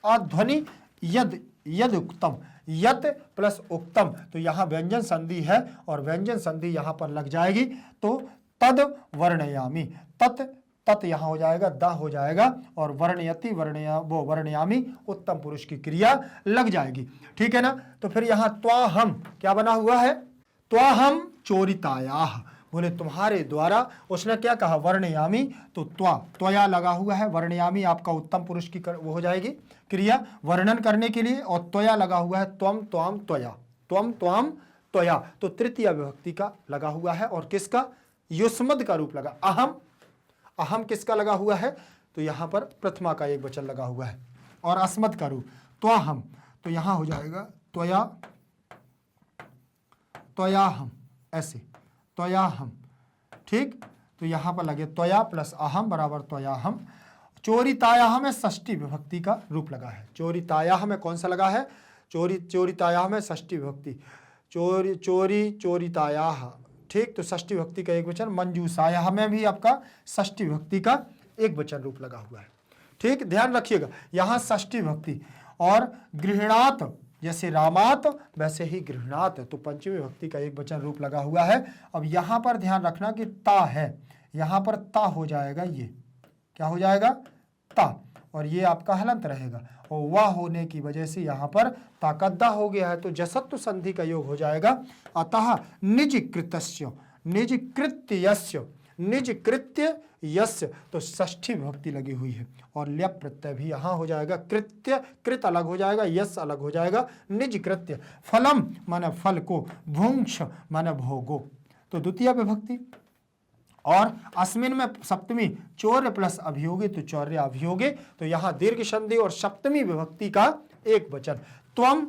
Speaker 1: अध्वनि यद, यद उक्तम, यत प्लस उक्तम, तो यहाँ व्यंजन संधि है, और व्यंजन संधि यहाँ पर लग जाएगी, तो तद वर्णयामी, तत्, तत् यहाँ हो जाएगा, दा हो जाएगा, और वर्णयति वो वर्णयामी उत्तम पुरुष की क्रिया लग जाएगी, ठीक है ना। तो फिर यहाँ त्वाहम क्या बना हुआ है, त्वाहम चोरितायाह, बोले तुम्हारे द्वारा, उसने क्या कहा, वर्णयामी, तो त्वया लगा हुआ है, वर्णयामी आपका उत्तम पुरुष की वो हो जाएगी क्रिया वर्णन करने के लिए, और त्वया लगा हुआ है त्वम त्वाम त्वया, त्वम त्वाम त्वया, तो तृतीय विभक्ति का लगा हुआ है। और किसका? युष्मद का रूप लगा। अहम, अहम किसका लगा हुआ है? तो यहां पर प्रथमा का एक वचन लगा हुआ है। और अस्मद का रूप त्वाहम, तो यहां हो जाएगा त्वया, त्वयाहम, ऐसे त्वयाहम। ठीक, तो यहां पर लगे त्वया प्लस अहम बराबर त्वयाहम। चोरितायाह में षष्ठी विभक्ति का रूप लगा है। चोरितायाह में कौन सा लगा है? चोरितायाह में षष्ठी विभक्ति, चोरितायाह। ठीक, तो षष्ठी विभक्ति का एक वचन। मंजूषायाह में भी आपका षष्ठी विभक्ति का एक वचन रूप लगा हुआ है। ठीक, ध्यान रखिएगा, यहां षष्ठी विभक्ति। और गृहणात, जैसे रामात वैसे ही गृहणात, तो पंचमी विभक्ति का एक वचन रूप लगा हुआ है। अब यहां पर ध्यान रखना कि ता है, यहां पर ता हो जाएगा, ये क्या हो जाएगा? ता, और ये आपका हलंत रहेगा। और वह होने की वजह से यहां पर ताकद्दा हो गया है, तो जसत्व संधि का योग हो जाएगा। अतः निज कृतस्य, निज कृत्यस्य, निज कृत्य यस्य, तो षष्ठी विभक्ति लगी हुई है। और ल्यप प्रत्यय भी यहां हो जाएगा। कृत्य, कृत अलग हो जाएगा, यस अलग हो जाएगा। निज कृत्य, फलम माने फल को, भुंक्ष माने भोगो, तो द्वितीय विभक्ति। और अस्मिन में सप्तमी, चौर्य प्लस अभियोगे, तो चौर्य अभियोगे, तो यहां दीर्घ संधि और सप्तमी विभक्ति का एक वचन। त्वम,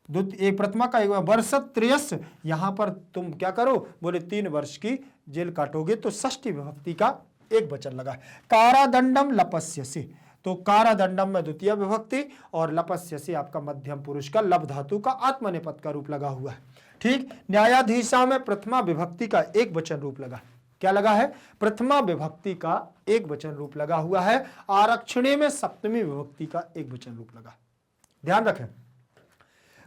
Speaker 1: एक प्रथमा का एक वर्ष त्रयस, यहां पर तुम क्या करो? बोले 3 वर्ष की जेल काटोगे, तो षष्ठी विभक्ति का एक वचन लगा है। कारादंडम लपस्यसि, तो कारादंडम में द्वितीय विभक्ति और लपस्यसि आपका मध्यम पुरुष का लब धातु का आत्मनेपद का रूप लगा हुआ है। ठीक, न्यायाधीशा में प्रथमा विभक्ति का एक वचन रूप लगा। क्या लगा है? प्रथमा विभक्ति का एक वचन रूप लगा हुआ है। आरक्षणे में सप्तमी विभक्ति का एक वचन रूप लगा। ध्यान रखें,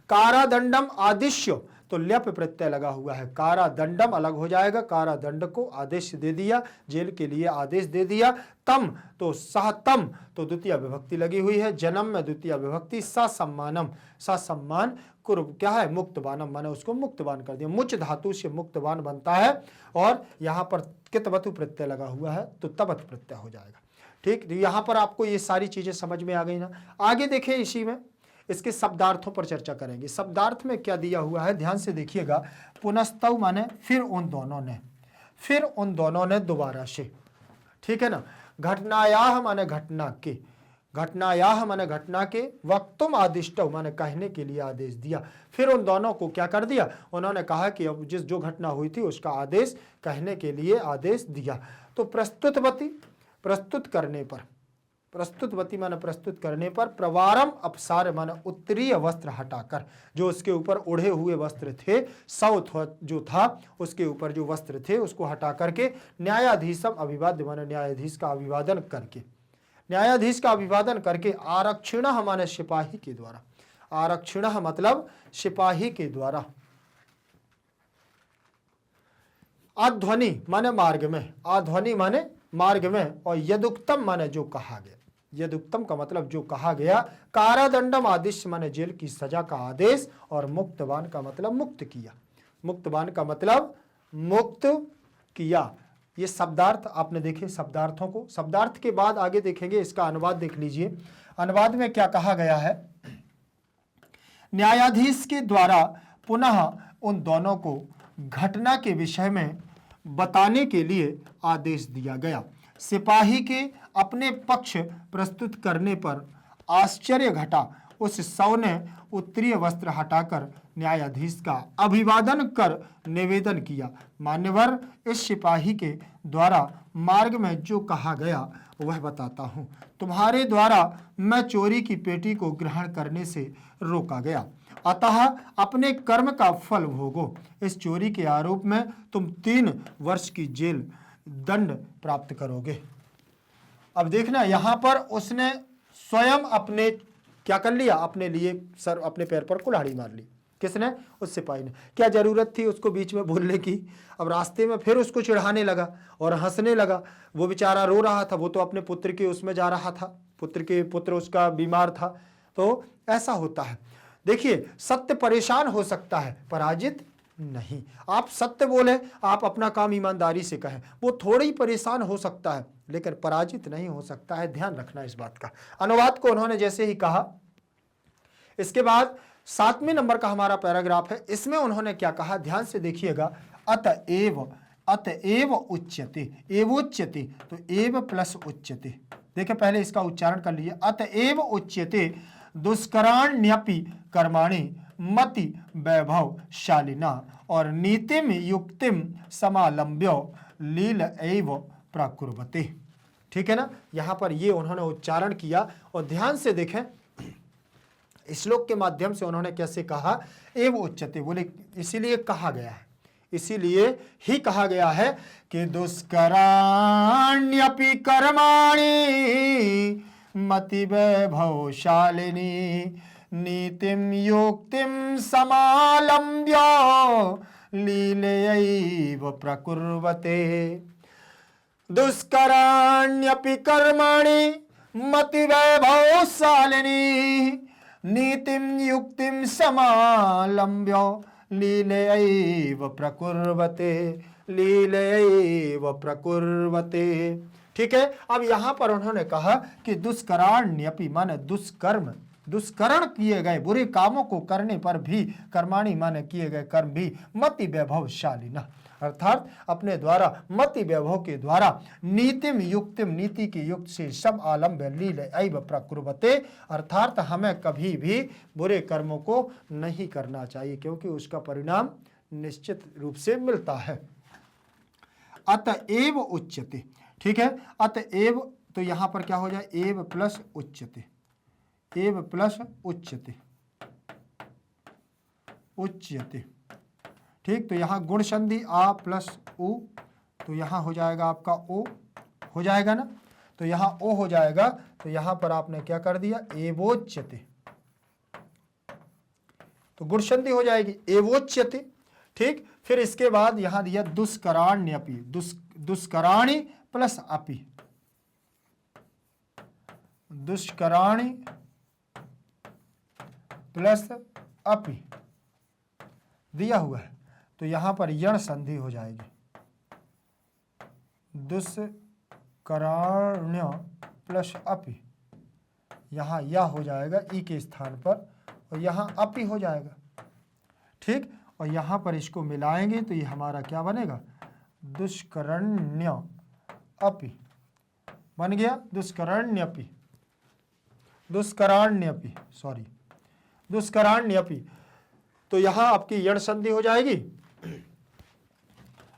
Speaker 1: कारादंडम आदिश्य, तो ल्यप प्रत्यय लगा हुआ है। कारादंडम अलग हो जाएगा, कारादंड को आदेश दे दिया, जेल के लिए आदेश दे दिया। तम, तो सहतम, तो द्वितीय विभक्ति लगी हुई है। जन्म में द्वितीय विभक्ति। ससम्मानम, ससम्मान कुर्ब क्या है? मुक्तबानम, माने उसको मुक्तबान कर दिया। मुच धातु से मुक्तबान बनता है। और यहां पर कितवतु प्रत्यय लगा हुआ है, तो तबत प्रत्यय हो जाएगा। ठीक, तो यहां पर आपको ये सारी चीजें समझ में आ गई ना। आगे देखें, इसी में इसके शब्दार्थों पर चर्चा करेंगे। शब्दार्थ में क्या दिया हुआ है, ध्यान से देखिएगा। पुनस्तव माने फिर उन दोनों ने, फिर उन दोनों ने दोबारा से। ठीक है ना। घटनायाह माने घटना के, घटनायाह माने घटना के। वक्तुम आदिष्टव माने कहने के लिए आदेश दिया। फिर उन दोनों को क्या कर दिया? उन्होंने कहा कि अब जो घटना हुई थी उसका आदेश कहने के लिए आदेश दिया। तो प्रस्तुतवती, प्रस्तुत करने पर, प्रस्तुतवती माने प्रस्तुत करने पर। प्रवारम अपसार माने उत्तरीय वस्त्र हटाकर, जो उसके ऊपर ओढ़े हुए वस्त्र थे, साउथ जो था उसके ऊपर जो वस्त्र थे उसको हटा करके। न्यायाधीशम अभिवाद्य माने न्यायाधीश का अभिवादन करके, न्यायाधीश का अभिवादन करके। आरक्षिण माने सिपाही के द्वारा, आरक्षिण मतलब सिपाही के द्वारा। अध्वनि माने मार्ग में, अध्वनि माने मार्ग में। और यदुक्तम माने जो कहा गया, यदुक्तम का मतलब जो कहा गया। कारादंडम आदेश माने जेल की सजा का आदेश। और मुक्तबान का मतलब मुक्त किया, मुक्तबान का मतलब मुक्त किया। ये शब्दार्थ आपने देखे, शब्दार्थों को। शब्दार्थ के बाद आगे देखेंगे इसका अनुवाद देख लीजिए। अनुवाद में क्या कहा गया है? न्यायाधीश के द्वारा पुनः उन दोनों को घटना के विषय में बताने के लिए आदेश दिया गया। सिपाही के अपने पक्ष प्रस्तुत करने पर आश्चर्य घटा। उस सौ ने उत्तरीय वस्त्र हटाकर न्यायाधीश का अभिवादन कर निवेदन किया। मान्यवर, इस सिपाही के द्वारा मार्ग में जो कहा गया वह बताता हूँ। तुम्हारे द्वारा मैं चोरी की पेटी को ग्रहण करने से रोका गया, अतः अपने कर्म का फल भोगो। इस चोरी के आरोप में तुम 3 वर्ष की जेल दंड प्राप्त करोगे। अब देखना, यहां पर उसने स्वयं अपने क्या कर लिया? अपने लिए सर, अपने पैर पर कुल्हाड़ी मार ली। किसने? उस सिपाही ने। क्या जरूरत थी उसको बीच में बोलने की? अब रास्ते में फिर उसको चिढ़ाने लगा और हंसने लगा। वो बेचारा रो रहा था, वो तो अपने पुत्र के उसमें जा रहा था, पुत्र उसका बीमार था। तो ऐसा होता है। देखिए, सत्य परेशान हो सकता है, पराजित नहीं। आप सत्य बोले, आप अपना काम ईमानदारी से कहें, वो थोड़ा ही परेशान हो सकता है लेकिन पराजित नहीं हो सकता है। ध्यान रखना इस बात का। अनुवाद को उन्होंने जैसे ही कहा, इसके बाद 7वें नंबर का हमारा पैराग्राफ है, इसमें उन्होंने क्या कहा, ध्यान से देखिएगा। अतएव उच्यते, एवोच्यते, तो एव प्लस उच्यते। देखिए पहले इसका उच्चारण कर लीजिए। अतएव उच्यते दुष्कराण्यपि कर्माणि मति वैभव शालिना और नीतिम युक्तिम समालंब्य लील एव प्रकुर्वते। ठीक है ना, यहां पर ये उन्होंने उच्चारण किया और ध्यान से देखें श्लोक के माध्यम से उन्होंने कैसे कहा, एव उच्यते, बोले इसीलिए कहा गया है, इसीलिए ही कहा गया है कि दुष्कराण्यपि कर्माणि मति वैभवशालिनी नीतिम युक्तिम समालंब्य लीलयैव प्रकुर्वते। दुष्कराण्यपि कर्माणि मति वैभवशालिनी नीतिम युक्तिम समालंब्य लीलयैव प्रकुर्वते, लीलयैव प्रकुर्वते। ठीक है, अब यहां पर उन्होंने कहा कि दुष्कराण्यपि माने दुष्कर्म, दुष्करण किए गए बुरे कामों को करने पर भी, कर्माणि माने किए गए कर्म भी, मति वैभवशालिना अर्थात अपने द्वारा, मति वैभव के द्वारा, नीतिम युक्तिम नीति के युक्त से, सब आलम्ब लीलयैव प्रकुर्वते अर्थात हमें कभी भी बुरे कर्मों को नहीं करना चाहिए क्योंकि उसका परिणाम निश्चित रूप से मिलता है। अतएव उच्यते, ठीक है, अतएव, तो यहां पर क्या हो जाए, एव प्लस उच्यते, एव प्लस उच्यते, उच्यते। ठीक, तो यहां गुण संधि आ प्लस उ, तो यहां हो जाएगा आपका ओ हो जाएगा ना, तो यहां ओ हो जाएगा, तो यहां पर आपने क्या कर दिया, एवोच्यते, तो गुण संधि हो जाएगी एवोच्यते। ठीक, फिर इसके बाद यहां दिया दुष्कराण्यपि, दुष्कराणि प्लस अपि, दुष्कराणि प्लस अपि दिया हुआ है, तो यहां पर यण संधि हो जाएगी, दुष्कराण्य प्लस अपि, यहां यह हो जाएगा ई के स्थान पर और यहां अपि हो जाएगा। ठीक, और यहां पर इसको मिलाएंगे तो ये हमारा क्या बनेगा, दुष्करण्य अपि बन गया, दुष्करण्यपि, दुष्कराण्यपि, सॉरी दुष्कराण्यपि, तो यहां आपकी यण संधि हो जाएगी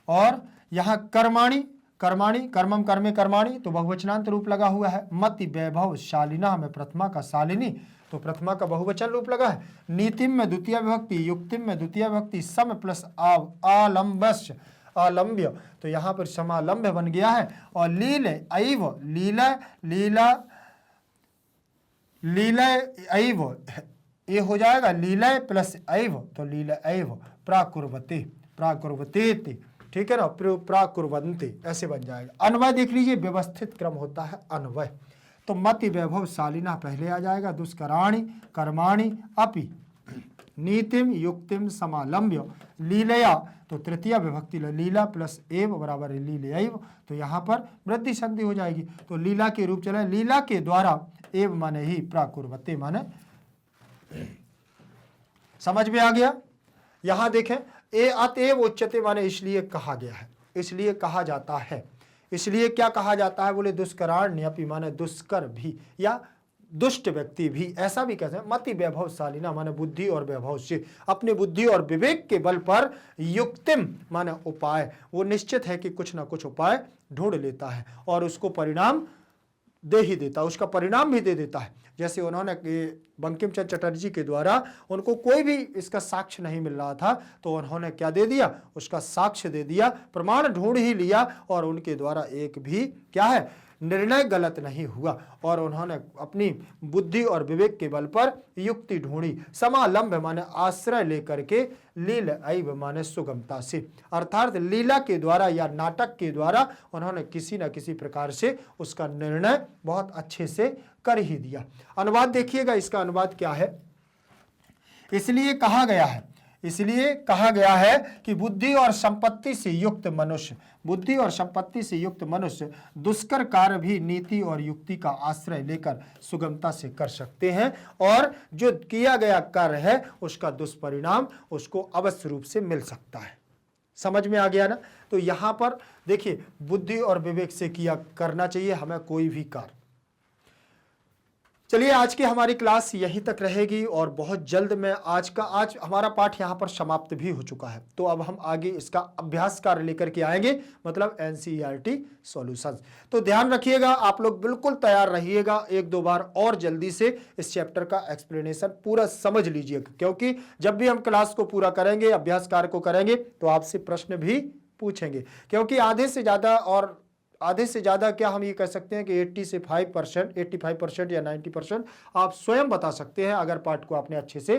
Speaker 1: और यहां कर्माणि, कर्माणि, कर्मम कर्मे कर्माणि, तो बहुवचनांत रूप लगा हुआ है। मति वैभव शालिना में प्रथमा का शालिनी, तो प्रथमा का बहुवचन रूप लगा है। नीतिम में द्वितीय विभक्ति, युक्तिम में द्वितीय विभक्ति, सम प्लस आलम्बस्य, आलम्ब्य, तो यहां पर समालंब्य बन गया है। और लील ऐव, लीला, लीला, लीला ऐव, ये हो जाएगा लीलय प्लस ऐव, तो लीलय ऐव प्राकुर्वते, प्राकुर्वते, ठीक है ना, प्राकुर्वन्ते ऐसे बन जाएगा। अन्वय देख लीजिए, व्यवस्थित क्रम होता है अन्वय, तो मति वैभवशालिना पहले आ जाएगा, दुष्कराणि कर्माणि अपि नीतिम युक्तिम समालंब्य लीलया, तो तृतीय विभक्ति लीला प्लस एव बराबर लीलयैव, तो यहाँ पर वृद्धि संधि हो जाएगी, तो लीला के रूप चले, लीला के द्वारा, एव माने ही, प्राकुर्वते माने, समझ में आ गया। यहां देखें, ए अतएव उच्यते माने इसलिए कहा गया है, इसलिए कहा जाता है, इसलिए क्या कहा जाता है, बोले दुष्कराण्यपि माने दुष्कर भी या दुष्ट व्यक्ति भी, ऐसा भी कहते हैं। मति वैभवशालिना माने बुद्धि और वैभव से, अपनी बुद्धि और विवेक के बल पर, युक्तिम माने उपाय, वो निश्चित है कि कुछ ना कुछ उपाय ढूंढ लेता है और उसको परिणाम दे ही देता, उसका परिणाम भी दे देता है। जैसे उन्होंने बंकिम चंद्र चटर्जी के द्वारा, उनको कोई भी इसका साक्ष्य नहीं मिल रहा था, तो उन्होंने क्या दे दिया, उसका साक्ष्य दे दिया, प्रमाण ढूंढ ही लिया और उनके द्वारा एक भी क्या है, निर्णय गलत नहीं हुआ और उन्होंने अपनी बुद्धि और विवेक के बल पर युक्ति ढूंढी। समालंब माने आश्रय लेकर के, लील ऐव माने सुगमता से, अर्थात लीला के द्वारा या नाटक के द्वारा उन्होंने किसी न किसी प्रकार से उसका निर्णय बहुत अच्छे से कर ही दिया। अनुवाद देखिएगा, इसका अनुवाद क्या है, इसलिए कहा गया है, इसलिए कहा गया है कि बुद्धि और संपत्ति से युक्त मनुष्य, बुद्धि और संपत्ति से युक्त मनुष्य दुष्कर कार्य भी नीति और युक्ति का आश्रय लेकर सुगमता से कर सकते हैं, और जो किया गया कार्य है उसका दुष्परिणाम उसको अवश्य रूप से मिल सकता है। समझ में आ गया ना? तो यहां पर देखिए, बुद्धि और विवेक से किया करना चाहिए हमें कोई भी कार्य। चलिए, आज की हमारी क्लास यहीं तक रहेगी और बहुत जल्द मैं आज हमारा पाठ यहाँ पर समाप्त भी हो चुका है। तो अब हम आगे इसका अभ्यास कार्य लेकर के आएंगे, मतलब एनसीईआरटी सॉल्यूशंस। तो ध्यान रखिएगा, आप लोग बिल्कुल तैयार रहिएगा, एक दो बार और जल्दी से इस चैप्टर का एक्सप्लेनेशन पूरा समझ लीजिएगा, क्योंकि जब भी हम क्लास को पूरा करेंगे, अभ्यास कार्य को करेंगे, तो आपसे प्रश्न भी पूछेंगे, क्योंकि आधे से ज्यादा क्या हम ये कह सकते हैं कि 85% या 90% आप स्वयं बता सकते हैं, अगर पाठ को आपने अच्छे से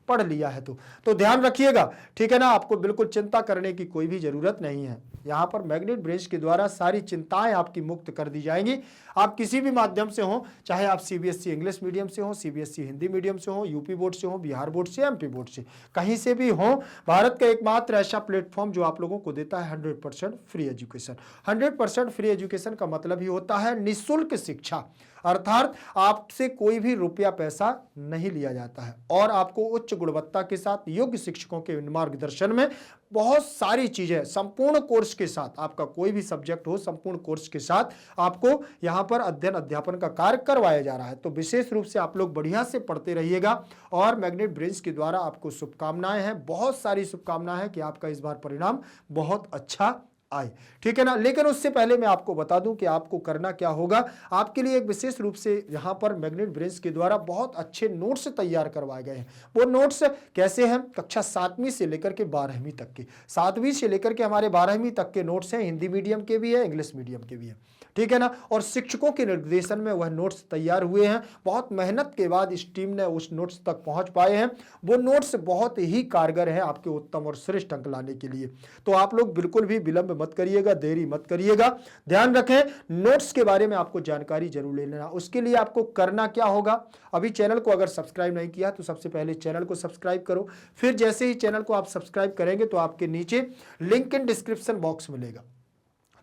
Speaker 1: पढ़ लिया है तो ध्यान रखिएगा, ठीक है ना? आपको बिल्कुल चिंता करने की कोई भी जरूरत नहीं है। यहाँ पर मैग्नेट ब्रेंच के द्वारा सारी चिंताएं आपकी मुक्त कर दी जाएंगी। आप किसी भी माध्यम से हो, चाहे आप सीबीएसई इंग्लिश मीडियम से हो, सीबीएसई हिंदी मीडियम से हो, यूपी बोर्ड से हो, बिहार बोर्ड से, एमपी बोर्ड से, कहीं से भी हो, भारत का एकमात्र ऐसा प्लेटफॉर्म जो आप लोगों को देता है 100% फ्री एजुकेशन। 100% फ्री एजुकेशन का मतलब ही होता है निःशुल्क शिक्षा, अर्थात आपसे कोई भी रुपया पैसा नहीं लिया जाता है, और आपको उच्च गुणवत्ता के साथ योग्य शिक्षकों के मार्गदर्शन में बहुत सारी चीजें संपूर्ण कोर्स के साथ, आपका कोई भी सब्जेक्ट हो, संपूर्ण कोर्स के साथ आपको यहां पर अध्ययन अध्यापन का कार्य करवाया जा रहा है। तो विशेष रूप से आप लोग बढ़िया से पढ़ते रहिएगा, और मैग्नेट ब्रेंच के द्वारा आपको शुभकामनाएं हैं, बहुत सारी शुभकामनाएं हैं कि आपका इस बार परिणाम बहुत अच्छा आए, ठीक है ना? लेकिन उससे पहले मैं आपको बता दूं कि आपको करना क्या होगा। आपके लिए एक विशेष रूप से यहां पर मैग्नेट ब्रेंच के द्वारा बहुत अच्छे नोट्स तैयार करवाए गए हैं। वो नोट्स कैसे हैं? कक्षा 7वीं से लेकर के 12वीं तक के, 7वीं से लेकर के हमारे 12वीं तक के नोट्स हैं, हिंदी मीडियम के भी है, इंग्लिश मीडियम के भी है, ठीक है ना? और शिक्षकों के निर्देशन में वह नोट्स तैयार हुए हैं। बहुत मेहनत के बाद इस टीम ने उस नोट्स तक पहुंच पाए हैं। वो नोट्स बहुत ही कारगर हैं आपके उत्तम और श्रेष्ठ अंक लाने के लिए। तो आप लोग बिल्कुल भी विलंब मत करिएगा, देरी मत करिएगा। ध्यान रखें, नोट्स के बारे में आपको जानकारी जरूर ले लेना। उसके लिए आपको करना क्या होगा, अभी चैनल को अगर सब्सक्राइब नहीं किया तो सबसे पहले चैनल को सब्सक्राइब करो। फिर जैसे ही चैनल को आप सब्सक्राइब करेंगे तो आपके नीचे लिंक इन डिस्क्रिप्शन बॉक्स मिलेगा।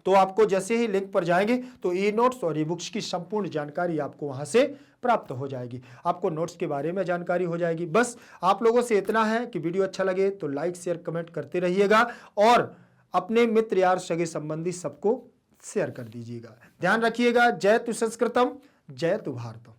Speaker 1: तो आपको जैसे ही लिंक पर जाएंगे तो ई नोट्स और ई बुक्स की संपूर्ण जानकारी आपको वहां से प्राप्त हो जाएगी। आपको नोट्स के बारे में जानकारी हो जाएगी। बस आप लोगों से इतना है कि वीडियो अच्छा लगे तो लाइक शेयर कमेंट करते रहिएगा, और अपने मित्र यार सगे संबंधी सबको शेयर कर दीजिएगा। ध्यान रखिएगा। जय तु संस्कृतम, जय तु भारतम।